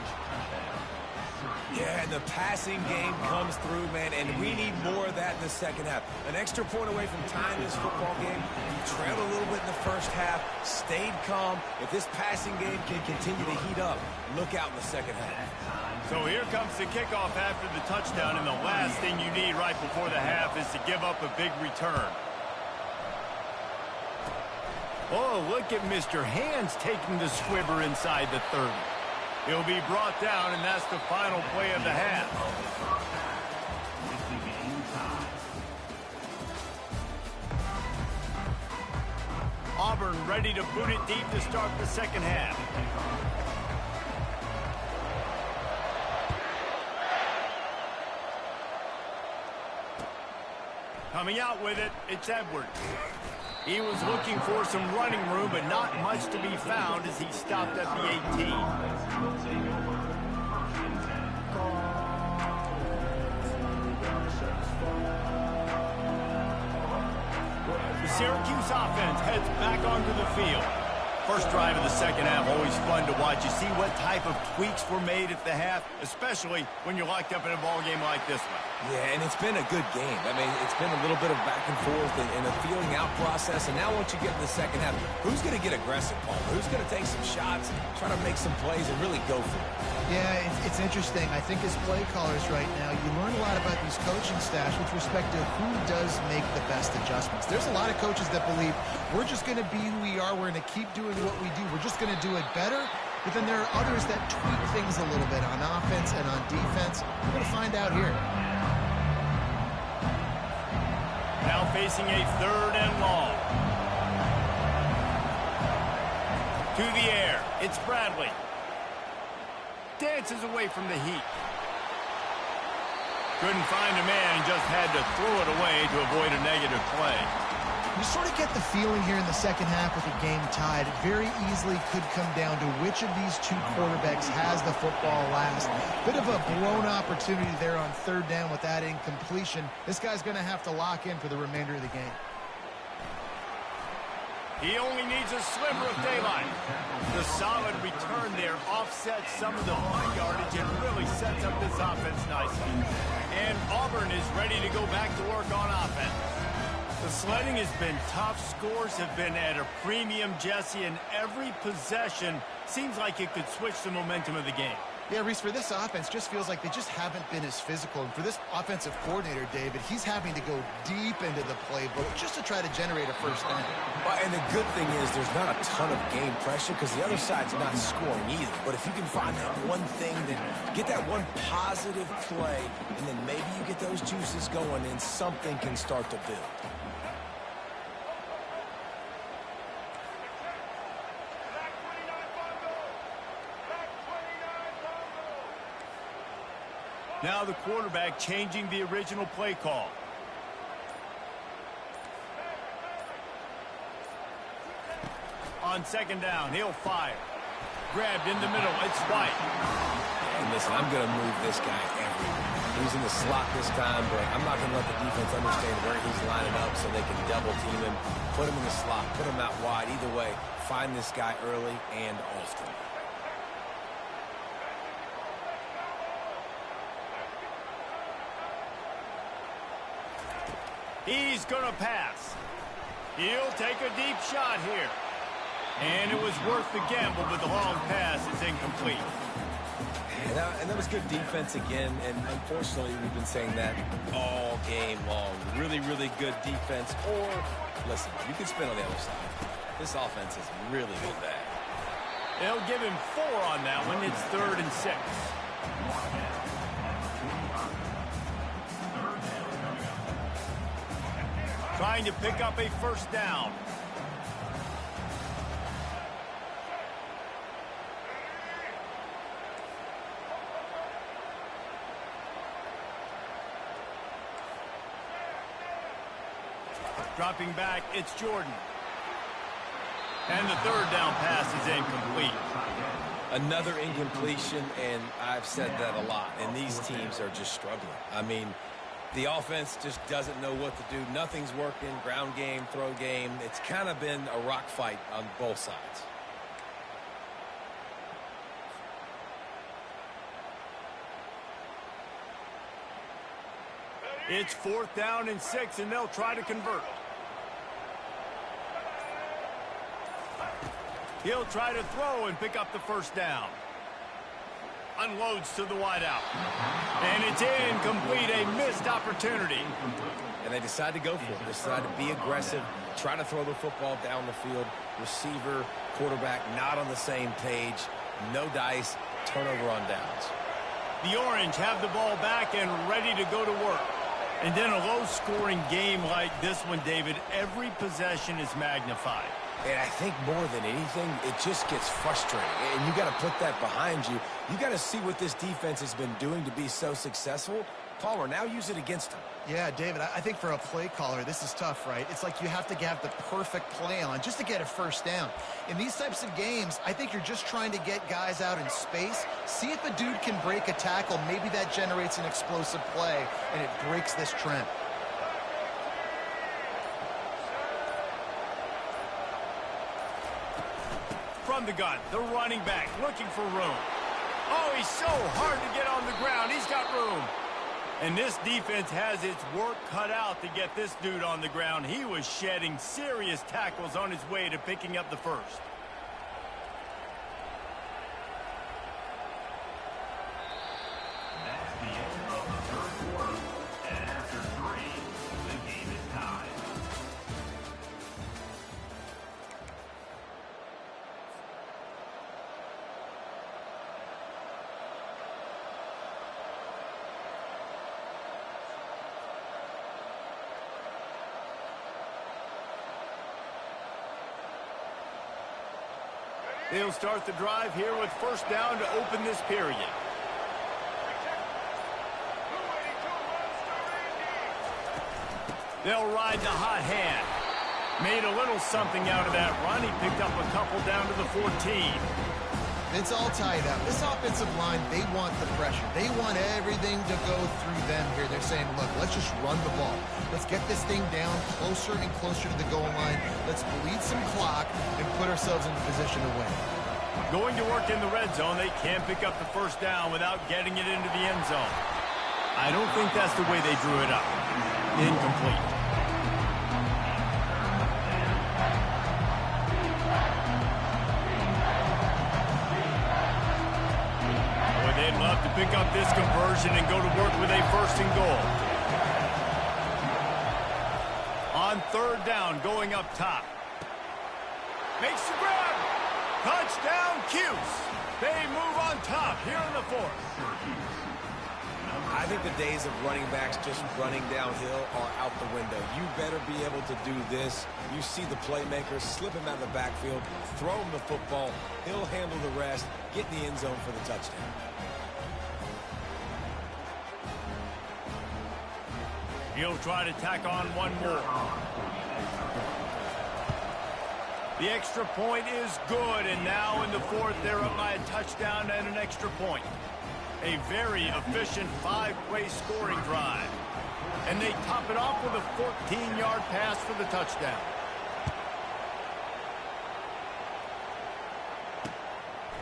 Yeah, and the passing game comes through, man, and we need more of that in the second half. An extra point away from tying this football game. You trailed a little bit in the first half, stayed calm. If this passing game can continue to heat up, look out in the second half. So here comes the kickoff after the touchdown, and the last thing you need right before the half is to give up a big return. Oh, look at Mr. Hands taking the squibber inside the 30. He'll be brought down, and that's the final play of the half. Auburn ready to boot it deep to start the second half. Coming out with it, it's Edwards. He was looking for some running room, but not much to be found as he stopped at the 18. The Syracuse offense heads back onto the field. First drive of the second half, always fun to watch. You see what type of tweaks were made at the half, especially when you're locked up in a ball game like this one. Yeah, and it's been a good game. I mean, it's been a little bit of back and forth and a feeling out process. And now once you get in the second half, who's going to get aggressive, Paul? Who's going to take some shots, try to make some plays, and really go for it? Yeah, it's interesting. I think as play callers right now, you learn a lot about these coaching staffs with respect to who does make the best adjustments. There's a lot of coaches that believe we're just going to be who we are. We're going to keep doing what we do. We're just going to do it better. But then there are others that tweak things a little bit on offense and on defense. We're going to find out here. Now facing a 3rd and long. To the air, it's Bradley. Dances away from the heat. Couldn't find a man and just had to throw it away to avoid a negative play. You sort of get the feeling here in the second half with the game tied. It very easily could come down to which of these two quarterbacks has the football last. Bit of a blown opportunity there on 3rd down with that incompletion. This guy's going to have to lock in for the remainder of the game. He only needs a sliver of daylight. The solid return there offsets some of the punt yardage and really sets up this offense nicely. And Auburn is ready to go back to work on offense. The sledding has been tough. Scores have been at a premium, Jesse, and every possession seems like it could switch the momentum of the game. Yeah, Reese, for this offense, just feels like they just haven't been as physical. And for this offensive coordinator, David, he's having to go deep into the playbook just to try to generate a first down. Well, and the good thing is there's not a ton of game pressure because the other side's not scoring either. But if you can find that one thing, that get that one positive play, and then maybe you get those juices going and something can start to build. Now the quarterback changing the original play call. On 2nd down, he'll fire. Grabbed in the middle, it's White. And listen, I'm going to move this guy everywhere. He's in the slot this time, but I'm not going to let the defense understand where he's lining up so they can double team him, put him in the slot, put him out wide. Either way, find this guy early and often. He's going to pass. He'll take a deep shot here. And it was worth the gamble, but the long pass is incomplete. And that was good defense again, and unfortunately, we've been saying that all game long. Really, really good defense. Or, listen, you can spin on the other side. This offense has really been bad. They'll give him 4 on that one. It's 3rd and 6. Trying to pick up a first down. Dropping back, it's Jordan. And the 3rd down pass is incomplete. Another incompletion, and I've said that a lot, and these teams are just struggling. I mean, the offense just doesn't know what to do. Nothing's working. Ground game, throw game. It's kind of been a rock fight on both sides. It's 4th down and 6, and they'll try to convert. He'll try to throw and pick up the 1st down. Unloads to the wideout. And it's incomplete, a missed opportunity. And they decide to go for it. They decide to be aggressive, try to throw the football down the field. Receiver, quarterback, not on the same page. No dice, turnover on downs. The Orange have the ball back and ready to go to work. And in a low-scoring game like this one, David, every possession is magnified. And I think more than anything, it just gets frustrating. And you got to put that behind you. You got to see what this defense has been doing to be so successful. Caller, now use it against them. Yeah, David, I think for a play caller, this is tough, right? It's like you have to have the perfect play on just to get a 1st down. In these types of games, I think you're just trying to get guys out in space, see if a dude can break a tackle. Maybe that generates an explosive play, and it breaks this trend. From the gun, the running back looking for room. Oh, he's so hard to get on the ground. He's got room. And this defense has its work cut out to get this dude on the ground. He was shedding serious tackles on his way to picking up the 1st. That's the end of the 3rd quarter. And after 3, the game is tied. They'll start the drive here with 1st down to open this period. They'll ride the hot hand. Made a little something out of that run. He picked up a couple down to the 14. It's all tied up. This offensive line, they want the pressure. They want everything to go through them here. They're saying, look, let's just run the ball. Let's get this thing down closer and closer to the goal line. Let's bleed some clock and put ourselves in a position to win. Going to work in the red zone. They can't pick up the 1st down without getting it into the end zone. I don't think that's the way they drew it up. Incomplete. They'd love to pick up this conversion and go to work with a 1st and goal. On 3rd down, going up top. Makes the grab. Touchdown, Cuse. They move on top here in the 4th. I think the days of running backs just running downhill are out the window. You better be able to do this. You see the playmakers, slip him out of the backfield, throw him the football. He'll handle the rest, get in the end zone for the touchdown. He'll try to tack on one more. The extra point is good, and now in the 4th, they're up by a touchdown and an extra point. A very efficient 5-play scoring drive. And they top it off with a 14-yard pass for the touchdown.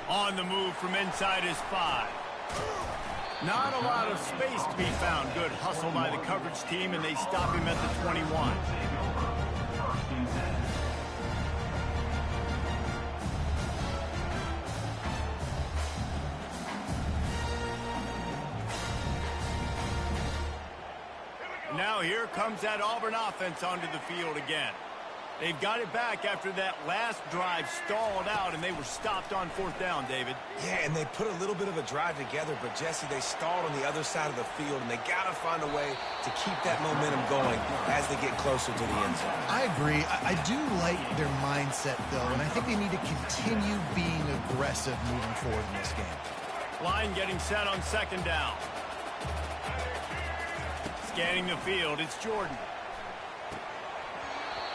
On the move from inside his 5. Not a lot of space to be found. Good hustle by the coverage team, and they stop him at the 21. Now here comes that Auburn offense onto the field again. They've got it back after that last drive stalled out, and they were stopped on 4th down, David. Yeah, and they put a little bit of a drive together, but, Jesse, they stalled on the other side of the field, and they got to find a way to keep that momentum going as they get closer to the end zone. I agree. I do like their mindset, though, and I think they need to continue being aggressive moving forward in this game. Line getting set on 2nd down. Scanning the field, it's Jordan.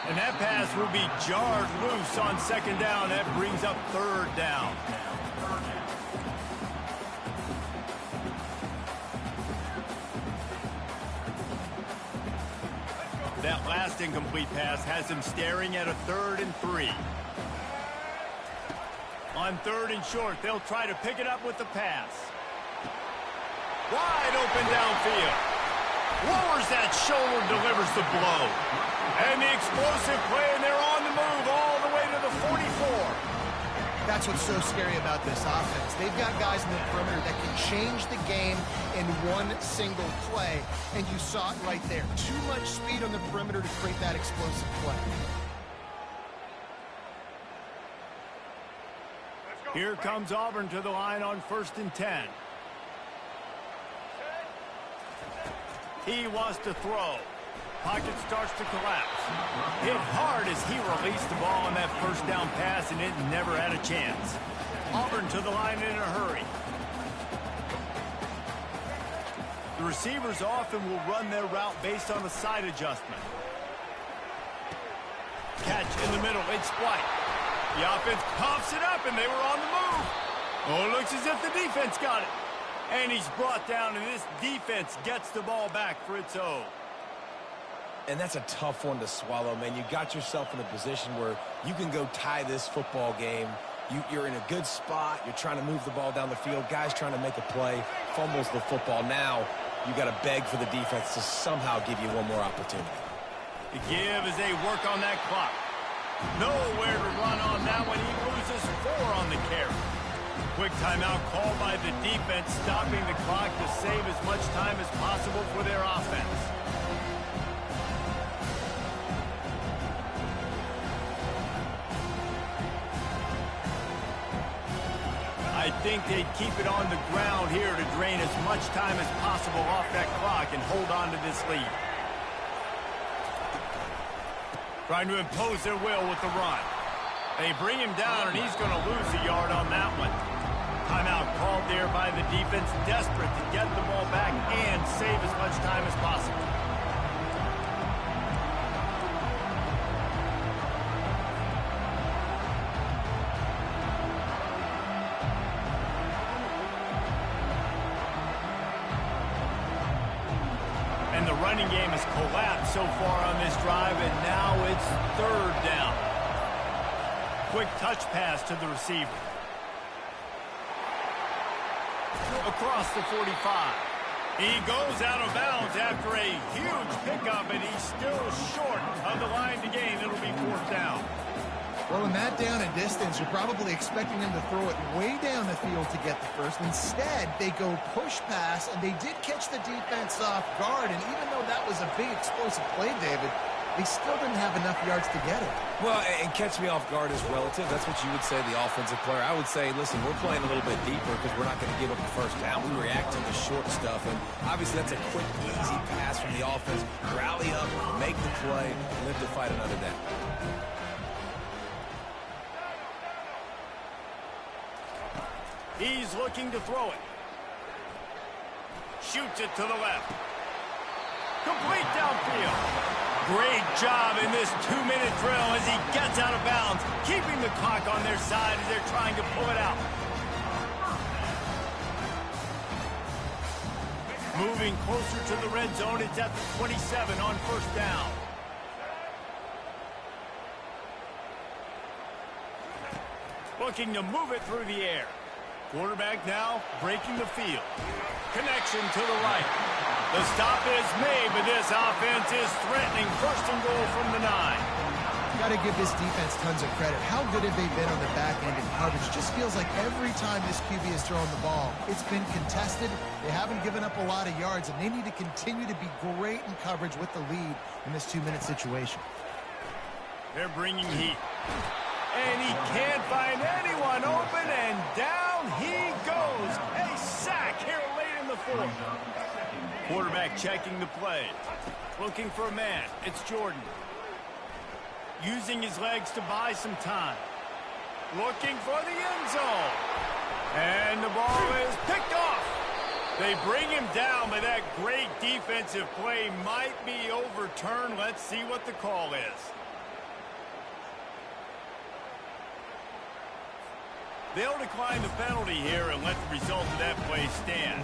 And that pass will be jarred loose on 2nd down. That brings up 3rd down. That last incomplete pass has him staring at a 3rd and 3. On 3rd and short, they'll try to pick it up with the pass. Wide open downfield. Lowers that shoulder, delivers the blow. And the explosive play, and they're on the move all the way to the 44. That's what's so scary about this offense. They've got guys in the perimeter that can change the game in one single play, and you saw it right there. Too much speed on the perimeter to create that explosive play. Here comes Auburn to the line on 1st and 10. He wants to throw. Pocket starts to collapse. Hit hard as he released the ball on that first down pass, and it never had a chance. Auburn to the line in a hurry. The receivers often will run their route based on a side adjustment. Catch in the middle. It's White. The offense pops it up, and they were on the move. Oh, it looks as if the defense got it. And he's brought down, and this defense gets the ball back for its own. And that's a tough one to swallow, man. You got yourself in a position where you can go tie this football game. You're in a good spot. You're trying to move the ball down the field. Guys trying to make a play. Fumbles the football. Now you got to beg for the defense to somehow give you one more opportunity. The give as they work on that clock. Nowhere to run on that one. He loses 4 on the carry. Quick timeout called by the defense, stopping the clock to save as much time as possible for their offense. I think they'd keep it on the ground here to drain as much time as possible off that clock and hold on to this lead. Trying to impose their will with the run. They bring him down, and he's going to lose a yard on that one. Timeout called there by the defense, desperate to get the ball back and save as much time as possible. And the running game has collapsed so far on this drive, and now it's 3rd down. Quick touch pass to the receiver. Across the 45. He goes out of bounds after a huge pickup, and he's still short of the line to gain. It'll be 4th down. Well, in that down and distance, you're probably expecting them to throw it way down the field to get the first. Instead, they go push pass, and they did catch the defense off guard. And even though that was a big explosive play, David, they still didn't have enough yards to get it. Well, and catch me off guard is relative. That's what you would say, the offensive player. I would say, listen, we're playing a little bit deeper because we're not going to give up the first down. We react to the short stuff, and obviously that's a quick, easy pass from the offense. Rally up, make the play, live to fight another day. He's looking to throw it. Shoots it to the left. Complete downfield. Great job in this 2-minute drill as he gets out of bounds, keeping the clock on their side as they're trying to pull it out. Moving closer to the red zone, it's at the 27 on 1st down. Looking to move it through the air. Quarterback now breaking the field. Connection to the right. The stop is made, but this offense is threatening 1st and goal from the 9. Got to give this defense tons of credit. How good have they been on the back end in coverage? Just feels like every time this QB has thrown the ball, it's been contested. They haven't given up a lot of yards, and they need to continue to be great in coverage with the lead in this 2-minute situation. They're bringing heat. And he can't find anyone open, and down he goes. A sack here late in the 4th. Quarterback checking the play. Looking for a man. It's Jordan. Using his legs to buy some time. Looking for the end zone. And the ball is picked off. They bring him down, but that great defensive play might be overturned. Let's see what the call is. They'll decline the penalty here and let the result of that play stand.